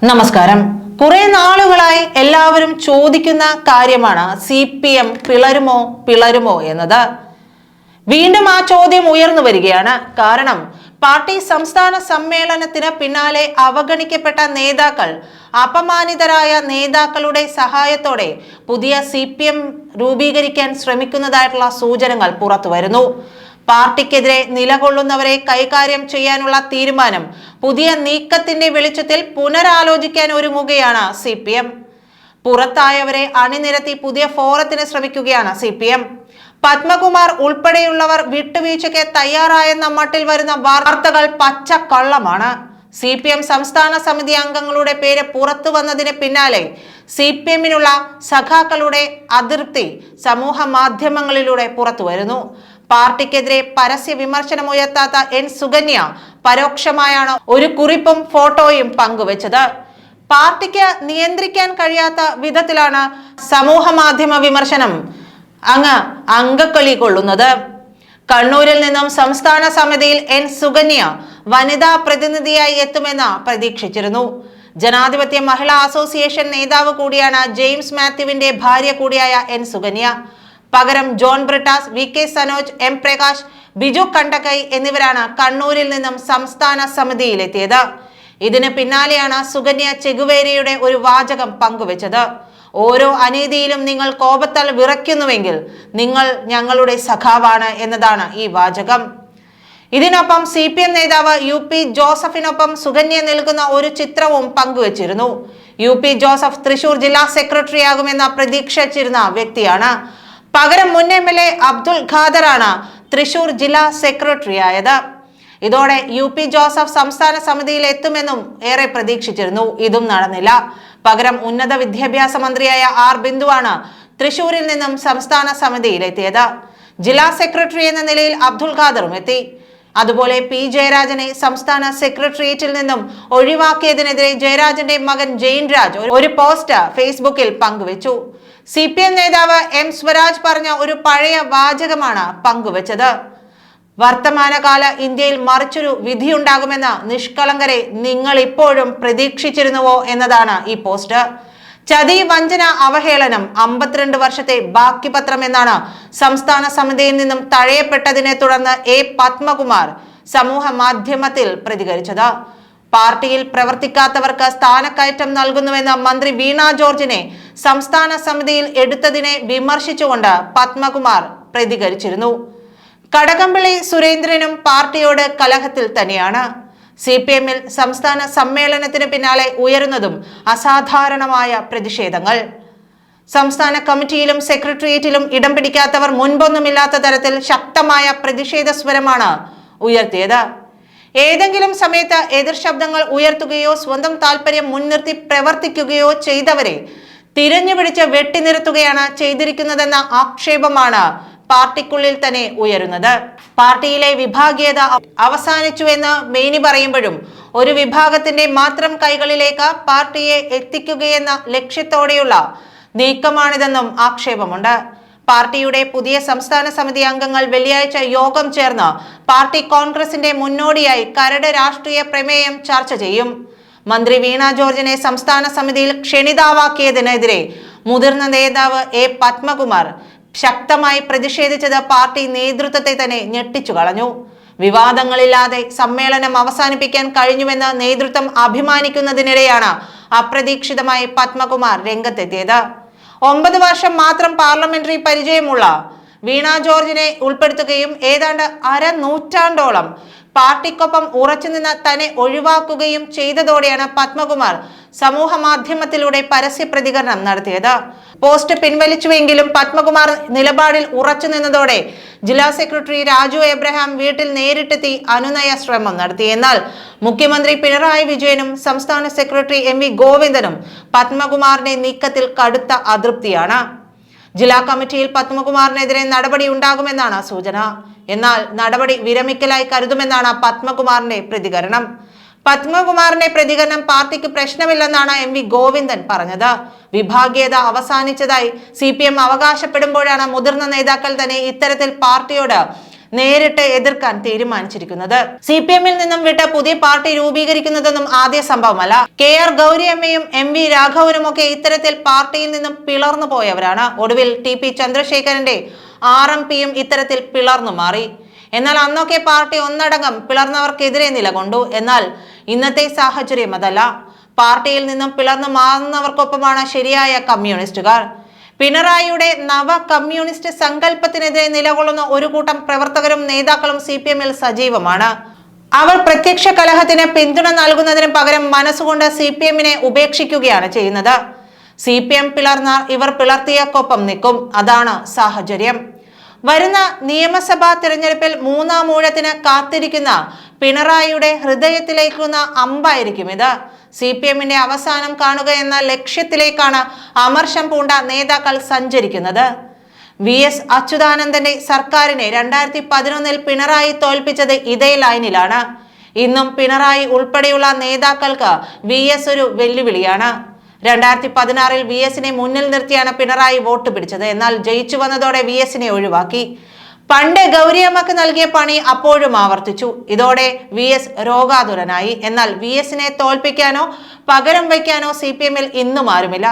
നമസ്കാരം. കുറെ നാളുകളായി എല്ലാവരും ചോദിക്കുന്ന കാര്യമാണ് CPM പിളരുമോ എന്നത്. വീണ്ടും ആ ചോദ്യം ഉയർന്നു വരികയാണ്. കാരണം പാർട്ടി സംസ്ഥാന സമ്മേളനത്തിന് പിന്നാലെ അവഗണിക്കപ്പെട്ട നേതാക്കൾ അപമാനിതരായ നേതാക്കളുടെ സഹായത്തോടെ പുതിയ CPM രൂപീകരിക്കാൻ ശ്രമിക്കുന്നതായിട്ടുള്ള സൂചനകൾ പുറത്തു വരുന്നു. പാർട്ടിക്കെതിരെ നിലകൊള്ളുന്നവരെ കൈകാര്യം ചെയ്യാനുള്ള തീരുമാനം പുതിയ നീക്കത്തിന്റെ വെളിച്ചത്തിൽ പുനരാലോചിക്കാൻ ഒരുങ്ങുകയാണ് CPM. പുറത്തായവരെ അണിനിരത്തി പുതിയ ഫോറത്തിന് ശ്രമിക്കുകയാണ് CPM. പത്മകുമാർ ഉൾപ്പെടെയുള്ളവർ വിട്ടുവീഴ്ചയ്ക്ക് തയ്യാറായെന്ന മട്ടിൽ വരുന്ന വാർത്തകൾ പച്ചക്കള്ളമാണ്. CPM സംസ്ഥാന സമിതി അംഗങ്ങളുടെ പേര് പുറത്തു വന്നതിന് പിന്നാലെ CPMനുള്ള സഖാക്കളുടെ അതൃപ്തി സമൂഹ മാധ്യമങ്ങളിലൂടെ പുറത്തു വരുന്നു. പാർട്ടിക്കെതിരെ പരസ്യ വിമർശനമുയർത്താത്ത N സുകന്യ പരോക്ഷമായാണ് ഒരു കുറിപ്പും ഫോട്ടോയും പങ്കുവച്ചത്. പാർട്ടിക്ക് നിയന്ത്രിക്കാൻ കഴിയാത്ത വിധത്തിലാണ് സമൂഹ മാധ്യമ വിമർശനം അംഗക്കളി കൊള്ളുന്നത്. കണ്ണൂരിൽ നിന്നും സംസ്ഥാന സമിതിയിൽ N സുകന്യ വനിതാ പ്രതിനിധിയായി എത്തുമെന്ന് പ്രതീക്ഷിച്ചിരുന്നു. ജനാധിപത്യ മഹിളാ അസോസിയേഷൻ നേതാവ് കൂടിയാണ് ജെയിംസ് മാത്യുവിന്റെ ഭാര്യ കൂടിയായ N സുകന്യ. പകരം ജോൺ ബ്രിട്ടാസ്, VK സനോജ്, M പ്രകാശ്, ബിജു കണ്ടക്കൈ എന്നിവരാണ് കണ്ണൂരിൽ നിന്നും സംസ്ഥാന സമിതിയിലെത്തിയത്. ഇതിന് പിന്നാലെയാണ് സുകന്യ ചെഗുവേരയുടെ ഒരു വാചകം പങ്കുവച്ചത്. ഓരോ അനീതിയിലും നിങ്ങൾ കോപത്താൽ വിറയ്ക്കുന്നുവെങ്കിൽ നിങ്ങൾ ഞങ്ങളുടെ സഖാവാണ് എന്നതാണ് ഈ വാചകം. ഇതിനൊപ്പം CPM നേതാവ് UP ജോസഫിനൊപ്പം സുകന്യ നിൽക്കുന്ന ഒരു ചിത്രവും പങ്കുവച്ചിരുന്നു. UP ജോസഫ് തൃശൂർ ജില്ലാ സെക്രട്ടറി ആകുമെന്ന പ്രതീക്ഷിച്ചിരുന്ന വ്യക്തിയാണ്. പകരം മുൻ MLA അബ്ദുൽ ഖാദറാണ് തൃശൂർ ജില്ലാ സെക്രട്ടറി ആയത്. ഇതോടെ UP ജോസഫ് സംസ്ഥാന സമിതിയിൽ എത്തുമെന്നും ഏറെ പ്രതീക്ഷിച്ചിരുന്നു. ഇതും നടന്നില്ല. പകരം ഉന്നത വിദ്യാഭ്യാസ മന്ത്രിയായ R ബിന്ദുവാണ് തൃശൂരിൽ നിന്നും സംസ്ഥാന സമിതിയിലെത്തിയത്. ജില്ലാ സെക്രട്ടറി എന്ന നിലയിൽ അബ്ദുൽ ഖാദറും എത്തി. അതുപോലെ P ജയരാജനെ സംസ്ഥാന സെക്രട്ടേറിയറ്റിൽ നിന്നും ഒഴിവാക്കിയതിനെതിരെ ജയരാജന്റെ മകൻ ജെയിൻ രാജ് ഒരു പോസ്റ്റ് ഫേസ്ബുക്കിൽ പങ്കുവച്ചു. CPM നേതാവ് M സ്വരാജ് പറഞ്ഞ ഒരു പഴയ വാചകമാണ് പങ്കുവച്ചത്. വർത്തമാനകാല ഇന്ത്യയിൽ മറിച്ചൊരു വിധിയുണ്ടാകുമെന്ന് നിഷ്കളങ്കരെ നിങ്ങൾ ഇപ്പോഴും പ്രതീക്ഷിച്ചിരുന്നുവോ എന്നതാണ് ഈ പോസ്റ്റ്. ചതി, വഞ്ചന, അവഹേളനം 52 വർഷത്തെ ബാക്കി പത്രം എന്നാണ് സംസ്ഥാന സമിതിയിൽ നിന്നും തഴയപ്പെട്ടതിനെ തുടർന്ന് പത്മകുമാർ സമൂഹ മാധ്യമത്തിൽ പ്രതികരിച്ചത്. പാർട്ടിയിൽ പ്രവർത്തിക്കാത്തവർക്ക് സ്ഥാനക്കയറ്റം നൽകുന്നുവെന്ന മന്ത്രി വീണ ജോർജിനെ സംസ്ഥാന സമിതിയിൽ എടുത്തതിനെ വിമർശിച്ചുകൊണ്ട് പത്മകുമാർ പ്രതികരിച്ചിരുന്നു. കടകംപള്ളി സുരേന്ദ്രനും പാർട്ടിയോട് കലഹത്തിൽ തന്നെയാണ്. CPMൽ സംസ്ഥാന സമ്മേളനത്തിന് പിന്നാലെ ഉയരുന്നതും അസാധാരണമായ പ്രതിഷേധങ്ങൾ. സംസ്ഥാന കമ്മിറ്റിയിലും സെക്രട്ടേറിയറ്റിലും ഇടം പിടിക്കാത്തവർ മുൻപൊന്നുമില്ലാത്ത തരത്തിൽ ശക്തമായ പ്രതിഷേധ സ്വരമാണ് ഉയർത്തിയത്. ഏതെങ്കിലും സമയത്ത് എതിർ ശബ്ദങ്ങൾ ഉയർത്തുകയോ സ്വന്തം താല്പര്യം മുൻനിർത്തി പ്രവർത്തിക്കുകയോ ചെയ്തവരെ തിരഞ്ഞുപിടിച്ച് വെട്ടിനിർത്തുകയാണ് ചെയ്തിരിക്കുന്നതെന്ന ആക്ഷേപമാണ് പാർട്ടിക്കുള്ളിൽ തന്നെ ഉയരുന്നത്. പാർട്ടിയിലെ വിഭാഗീയത അവസാനിച്ചുവെന്ന് മേനി പറയുമ്പോഴും ഒരു വിഭാഗത്തിന്റെ മാത്രം കൈകളിലേക്ക് പാർട്ടിയെ എത്തിക്കുകയെന്ന ലക്ഷ്യത്തോടെയുള്ള നീക്കമാണിതെന്നും ആക്ഷേപമുണ്ട്. പാർട്ടിയുടെ പുതിയ സംസ്ഥാന സമിതി അംഗങ്ങൾ വെള്ളിയാഴ്ച യോഗം ചേർന്ന് പാർട്ടി കോൺഗ്രസിന്റെ മുന്നോടിയായി കരട് രാഷ്ട്രീയ പ്രമേയം ചർച്ച ചെയ്യും. മന്ത്രി വീണ ജോർജിനെ സംസ്ഥാന സമിതിയിൽ ക്ഷണിതാവാക്കിയതിനെതിരെ മുതിർന്ന നേതാവ് പത്മകുമാർ ശക്തമായി പ്രതിഷേധിച്ചത് പാർട്ടി നേതൃത്വത്തെ തന്നെ ഞെട്ടിച്ചു കളഞ്ഞു. വിവാദങ്ങളില്ലാതെ സമ്മേളനം അവസാനിപ്പിക്കാൻ കഴിഞ്ഞുവെന്ന് നേതൃത്വം അഭിമാനിക്കുന്നതിനിടെയാണ് അപ്രതീക്ഷിതമായി പത്മകുമാർ രംഗത്തെത്തിയത്. 9 വർഷം മാത്രം പാർലമെന്ററി പരിചയമുള്ള വീണ ജോർജിനെ ഉൾപ്പെടുത്തുകയും ഏതാണ്ട് അരനൂറ്റാണ്ടോളം പാർട്ടിക്കൊപ്പം ഉറച്ചുനിന്ന തന്നെ ഒഴിവാക്കുകയും ചെയ്തതോടെയാണ് പത്മകുമാർ സമൂഹ മാധ്യമത്തിലൂടെ പരസ്യ പ്രതികരണം നടത്തിയത്. പോസ്റ്റ് പിൻവലിച്ചുവെങ്കിലും പത്മകുമാർ നിലപാടിൽ ഉറച്ചു നിന്നതോടെ ജില്ലാ സെക്രട്ടറി രാജു എബ്രഹാം വീട്ടിൽ നേരിട്ടെത്തി അനുനയ ശ്രമം നടത്തി. എന്നാൽ മുഖ്യമന്ത്രി പിണറായി വിജയനും സംസ്ഥാന സെക്രട്ടറി MV ഗോവിന്ദനും പത്മകുമാറിന്റെ നീക്കത്തിൽ കടുത്ത അതൃപ്തിയാണ്. ജില്ലാ കമ്മിറ്റിയിൽ പത്മകുമാറിനെതിരെ നടപടി ഉണ്ടാകുമെന്നാണ് സൂചന. എന്നാൽ നടപടി വിരമിക്കലായി കരുതുമെന്നാണ് പത്മകുമാറിന്റെ പ്രതികരണം. പത്മകുമാറിന്റെ പ്രതികരണം പാർട്ടിക്ക് പ്രശ്നമില്ലെന്നാണ് MV ഗോവിന്ദൻ പറഞ്ഞത്. വിഭാഗീയത അവസാനിച്ചതായി CPM അവകാശപ്പെടുമ്പോഴാണ് മുതിർന്ന നേതാക്കൾ തന്നെ ഇത്തരത്തിൽ പാർട്ടിയോട് നേരിട്ട് എതിർക്കാൻ തീരുമാനിച്ചിരിക്കുന്നത്. CPM-ൽ നിന്നും വിട്ട് പുതിയ പാർട്ടി രൂപീകരിക്കുന്നതൊന്നും ആദ്യ സംഭവമല്ല. KR ഗൗരിയമ്മയും MV രാഘവനുമൊക്കെ ഇത്തരത്തിൽ പാർട്ടിയിൽ നിന്നും പിളർന്നു പോയവരാണ്. ഒടുവിൽ TP ചന്ദ്രശേഖരന്റെ RMPയും ഇത്തരത്തിൽ പിളർന്നു മാറി. എന്നാൽ അന്നൊക്കെ പാർട്ടി ഒന്നടങ്കം പിളർന്നവർക്കെതിരെ നിലകൊണ്ടു. എന്നാൽ ഇന്നത്തെ സാഹചര്യം അതല്ല. പാർട്ടിയിൽ നിന്നും പിളർന്നു മാറുന്നവർക്കൊപ്പമാണ് ശരിയായ കമ്മ്യൂണിസ്റ്റുകാർ. പിണറായിയുടെ നവ കമ്മ്യൂണിസ്റ്റ് സങ്കല്പത്തിനെതിരെ നിലകൊള്ളുന്ന ഒരു കൂട്ടം പ്രവർത്തകരും നേതാക്കളും CPM-ൽ സജീവമാണ്. അവർ പ്രത്യക്ഷ കലഹത്തിന് പിന്തുണ നൽകുന്നതിന് പകരം മനസ്സുകൊണ്ട് CPM-നെ ഉപേക്ഷിക്കുകയാണ് ചെയ്യുന്നത്. CPM പിളർന്നാൽ ഇവർ പിളർത്തിയക്കൊപ്പം നിൽക്കും. അതാണ് സാഹചര്യം. വരുന്ന നിയമസഭാ തിരഞ്ഞെടുപ്പിൽ മൂന്നാം ഊഴത്തിന് കാത്തിരിക്കുന്ന പിണറായിയുടെ ഹൃദയത്തിലേക്കുന്ന അമ്പായിരിക്കും ഇത്. CPM-ന്റെ അവസാനം കാണുക എന്ന ലക്ഷ്യത്തിലേക്കാണ് അമർഷം പൂണ്ട നേതാക്കൾ സഞ്ചരിക്കുന്നത്. VS അച്യുതാനന്ദന്റെ സർക്കാരിനെ 2011-ൽ പിണറായി തോൽപ്പിച്ചത് ഇതേ ലൈനിലാണ്. ഇന്നും പിണറായി ഉൾപ്പെടെയുള്ള നേതാക്കൾക്ക് VS ഒരു വെല്ലുവിളിയാണ്. 2016-ൽ VS-നെ മുന്നിൽ നിർത്തിയാണ് പിണറായി വോട്ട് പിടിച്ചത്. എന്നാൽ ജയിച്ചു വന്നതോടെ VS-നെ ഒഴിവാക്കി. പണ്ട് ഗൗരിയമ്മക്ക് നൽകിയ പണി അപ്പോഴും ആവർത്തിച്ചു. ഇതോടെ VS രോഗാതുരനായി. എന്നാൽ VS-നെ തോൽപ്പിക്കാനോ പകരം വയ്ക്കാനോ CPM-ൽ ഇന്നും ആരുമില്ല.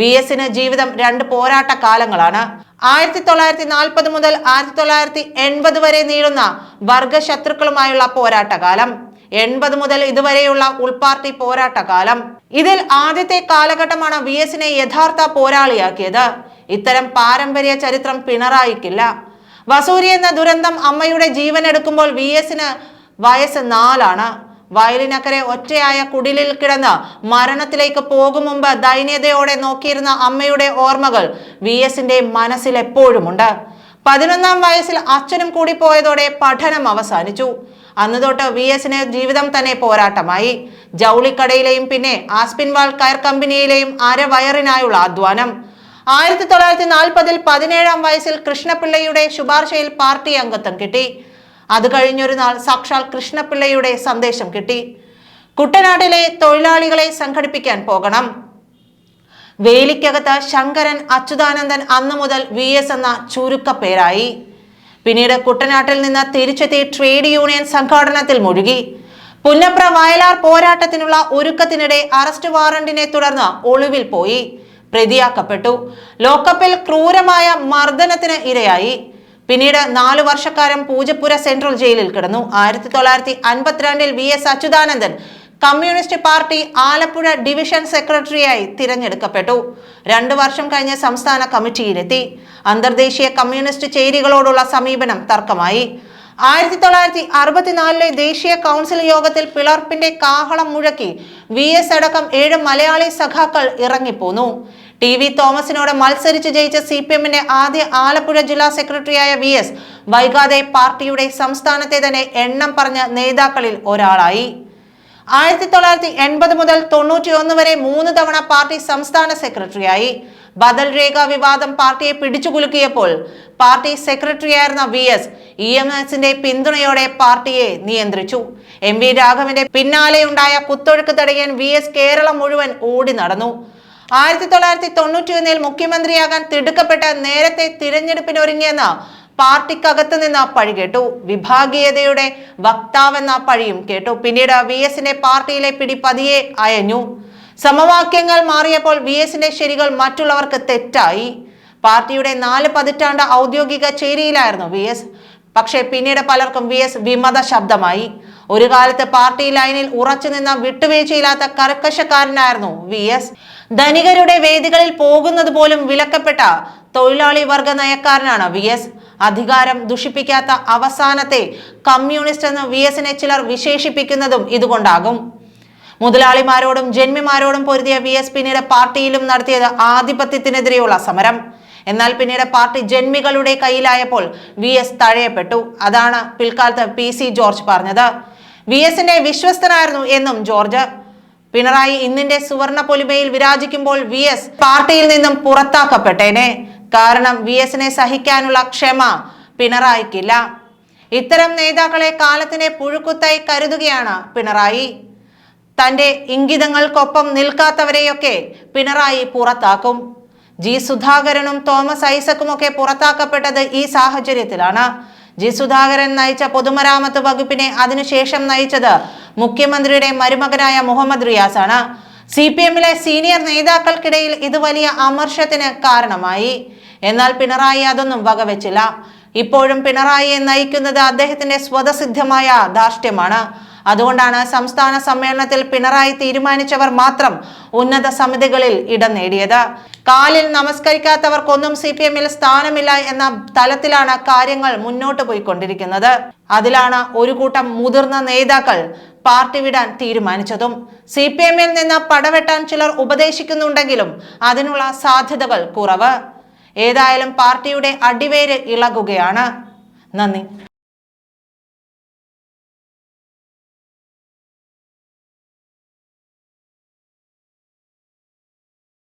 VS-ന് ജീവിതം 2 പോരാട്ട കാലങ്ങളാണ്. 1940 മുതൽ 1980 വരെ നീളുന്ന വർഗശത്രുക്കളുമായുള്ള പോരാട്ടകാലം, 80 മുതൽ ഇതുവരെയുള്ള ഉൾപാർട്ടി പോരാട്ടകാലം. ഇതിൽ ആദ്യത്തെ കാലഘട്ടമാണ് VS-നെ യഥാർത്ഥ പോരാളിയാക്കിയത്. ഇത്തരം പാരമ്പര്യ ചരിത്രം പിണറായിക്കില്ല. വസൂരി എന്ന ദുരന്തം അമ്മയുടെ ജീവൻ എടുക്കുമ്പോൾ VS-ന് വയസ്സ് 4 വയലിനക്കരെ ഒറ്റയായ കുടിലിൽ കിടന്ന് മരണത്തിലേക്ക് പോകും മുമ്പ് ദൈന്യതയോടെ നോക്കിയിരുന്ന അമ്മയുടെ ഓർമ്മകൾ VS-ന്റെ മനസ്സിൽ എപ്പോഴുമുണ്ട്. 11-ാം വയസ്സിൽ അച്ഛനും കൂടി പോയതോടെ പഠനം അവസാനിച്ചു. അന്ന് തൊട്ട് VS-ന് ജീവിതം തന്നെ പോരാട്ടമായി. ജൗളിക്കടയിലെയും പിന്നെ ആസ്പിൻവാൾ കയർ കമ്പനിയിലെയും അരവയറിനായുള്ള അധ്വാനം. 1940-ൽ 17-ാം വയസ്സിൽ കൃഷ്ണപിള്ളയുടെ ശുപാർശയിൽ പാർട്ടി അംഗത്വം കിട്ടി. അത് കഴിഞ്ഞൊരു നാൾ സാക്ഷാൽ കൃഷ്ണപിള്ളയുടെ സന്ദേശം കിട്ടി. കുട്ടനാട്ടിലെ തൊഴിലാളികളെ സംഘടിപ്പിക്കാൻ പോകണം. വേലിക്കകത്ത് ശങ്കരൻ അച്യുതാനന്ദൻ അന്നു മുതൽ VS എന്ന ചുരുക്കപ്പേരായി. പിന്നീട് കുട്ടനാട്ടിൽ നിന്ന് തിരിച്ചെത്തി ട്രേഡ് യൂണിയൻ സംഘാടനത്തിൽ മുഴുകി. പുന്നപ്ര വയലാർ പോരാട്ടത്തിനുള്ള ഒരുക്കത്തിനിടെ അറസ്റ്റ് വാറണ്ടിനെ തുടർന്ന് ഒളിവിൽ പോയി. പ്രതിയാക്കപ്പെട്ടു. ലോക്കപ്പിൽ ക്രൂരമായ മർദ്ദനത്തിന് ഇരയായി. പിന്നീട് 4 വർഷക്കാലം പൂജപ്പുര സെൻട്രൽ ജയിലിൽ കിടന്നു. 1952-ൽ VS Achuthanandan communist party Alappuzha division സെക്രട്ടറിയായി തിരഞ്ഞെടുക്കപ്പെട്ടു. 2 വർഷം കഴിഞ്ഞ് സംസ്ഥാന കമ്മിറ്റിയിലെത്തി. അന്തർദേശീയ കമ്മ്യൂണിസ്റ്റ് ചേരികളോടുള്ള സമീപനം തർക്കമായി. 1964-ലെ ദേശീയ കൗൺസിൽ യോഗത്തിൽ പിളർപ്പിന്റെ കാഹളം മുഴക്കി VS അടക്കം 7 മലയാളി സഖാക്കൾ ഇറങ്ങിപ്പോന്നു. TV തോമസിനോട് മത്സരിച്ച് ജയിച്ച CPM-ന്റെ ആദ്യ ആലപ്പുഴ ജില്ലാ സെക്രട്ടറിയായ VS വൈകാതെ പാർട്ടിയുടെ സംസ്ഥാനത്തെ തന്നെ എണ്ണം പറഞ്ഞ നേതാക്കളിൽ ഒരാളായി. 1980 മുതൽ 91 വരെ 3 തവണ പാർട്ടി സംസ്ഥാന സെക്രട്ടറിയായി. ബദൽ രേഖ വിവാദം പാർട്ടിയെ പിടിച്ചുകുലുക്കിയപ്പോൾ പാർട്ടി സെക്രട്ടറിയായിരുന്ന VS EMS-ന്റെ പിന്തുണയോടെ പാർട്ടിയെ നിയന്ത്രിച്ചു. MV രാഘവന്റെ പിന്നാലെയുണ്ടായ കുത്തൊഴുക്ക് തടയാൻ VS കേരളം മുഴുവൻ ഓടി നടന്നു. 1991-ൽ മുഖ്യമന്ത്രിയാകാൻ തിടുക്കപ്പെട്ട് നേരത്തെ തിരഞ്ഞെടുപ്പിനൊരുങ്ങിയെന്ന പാർട്ടിക്കകത്ത് നിന്ന് പഴി കേട്ടു. വിഭാഗീയതയുടെ വക്താവെന്ന പഴിയും കേട്ടു. പിന്നീട് VS-ന്റെ പാർട്ടിയിലെ പിടി പതിയെ അയഞ്ഞു. സമവാക്യങ്ങൾ മാറിയപ്പോൾ VS-ന്റെ ശരികൾ മറ്റുള്ളവർക്ക് തെറ്റായി. പാർട്ടിയുടെ 4 പതിറ്റാണ്ട് ഔദ്യോഗിക ചേരിയിലായിരുന്നു VS. പക്ഷേ പിന്നീട് പലർക്കും VS വിമത ശബ്ദമായി. ഒരു കാലത്ത് പാർട്ടി ലൈനിൽ ഉറച്ചു നിന്ന വിട്ടുവീഴ്ചയില്ലാത്ത കർക്കശക്കാരനായിരുന്നു VS. ധനികരുടെ വേദികളിൽ പോകുന്നത് പോലും വിലക്കപ്പെട്ട തൊഴിലാളി വർഗ നയക്കാരനാണ് VS. അധികാരം ദുഷിപ്പിക്കാത്ത അവസാനത്തെ കമ്മ്യൂണിസ്റ്റ് എന്ന് VS-നെ ചിലർ വിശേഷിപ്പിക്കുന്നതും ഇതുകൊണ്ടാകും. മുതലാളിമാരോടും ജന്മിമാരോടും പൊരുതിയ VS പിന്നീട് പാർട്ടിയിലും നടത്തിയത് ആധിപത്യത്തിനെതിരെയുള്ള സമരം. എന്നാൽ പിന്നീട് പാർട്ടി ജന്മികളുടെ കയ്യിലായപ്പോൾ VS തഴയപ്പെട്ടു. അതാണ് പിൽക്കാലത്ത് PC ജോർജ് പറഞ്ഞത്. VS-ന്റെ വിശ്വസ്തനായിരുന്നു എന്നും ജോർജ്. പിണറായി ഇന്നിന്റെ സുവർണ പൊലിമയിൽ വിരാജിക്കുമ്പോൾ VS പാർട്ടിയിൽ നിന്നും പുറത്താക്കപ്പെട്ടേനെ. കാരണം VS-നെ സഹിക്കാനുള്ള ക്ഷമ പിണറായിക്കില്ല. ഇത്തരം നേതാക്കളെ കാലത്തിന്റെ പുഴുക്കുത്തായി കരുതുകയാണ് പിണറായി. തന്റെ ഇംഗിതങ്ങൾക്കൊപ്പം നിൽക്കാത്തവരെയൊക്കെ പിണറായി പുറത്താക്കും. G സുധാകരനും തോമസ് ഐസക്കുമൊക്കെ പുറത്താക്കപ്പെട്ടത് ഈ സാഹചര്യത്തിലാണ്. ജി സുധാകരൻ നയിച്ച പൊതുമരാമത്ത് വകുപ്പിനെ അതിനുശേഷം നയിച്ചത് മുഖ്യമന്ത്രിയുടെ മരുമകനായ മുഹമ്മദ് റിയാസ് ആണ്. CPM-ലെ സീനിയർ നേതാക്കൾക്കിടയിൽ ഇത് വലിയ അമർഷത്തിന് കാരണമായി. എന്നാൽ പിണറായി അതൊന്നും വകവെച്ചില്ല. ഇപ്പോഴും പിണറായിയെ നയിക്കുന്നത് അദ്ദേഹത്തിന്റെ സ്വതസിദ്ധമായ ധാർഷ്ട്യമാണ്. അതുകൊണ്ടാണ് സംസ്ഥാന സമ്മേളനത്തിൽ പിണറായി തീരുമാനിച്ചവർ മാത്രം ഉന്നത സമിതികളിൽ ഇടം നേടിയത്. കാലിൽ നമസ്കരിക്കാത്തവർക്കൊന്നും CPM-ൽ സ്ഥാനമില്ല എന്ന തലത്തിലാണ് കാര്യങ്ങൾ മുന്നോട്ട് പോയിക്കൊണ്ടിരിക്കുന്നത്. അതിലാണ് ഒരു കൂട്ടം മുതിർന്ന നേതാക്കൾ പാർട്ടി വിടാൻ തീരുമാനിച്ചതും. CPM-ൽ നിന്ന് പടവെട്ടാൻ ചിലർ ഉപദേശിക്കുന്നുണ്ടെങ്കിലും അതിനുള്ള സാധ്യതകൾ കുറവ്. ഏതായാലും പാർട്ടിയുടെ അടിവേര് ഇളകുകയാണ്. നന്ദി.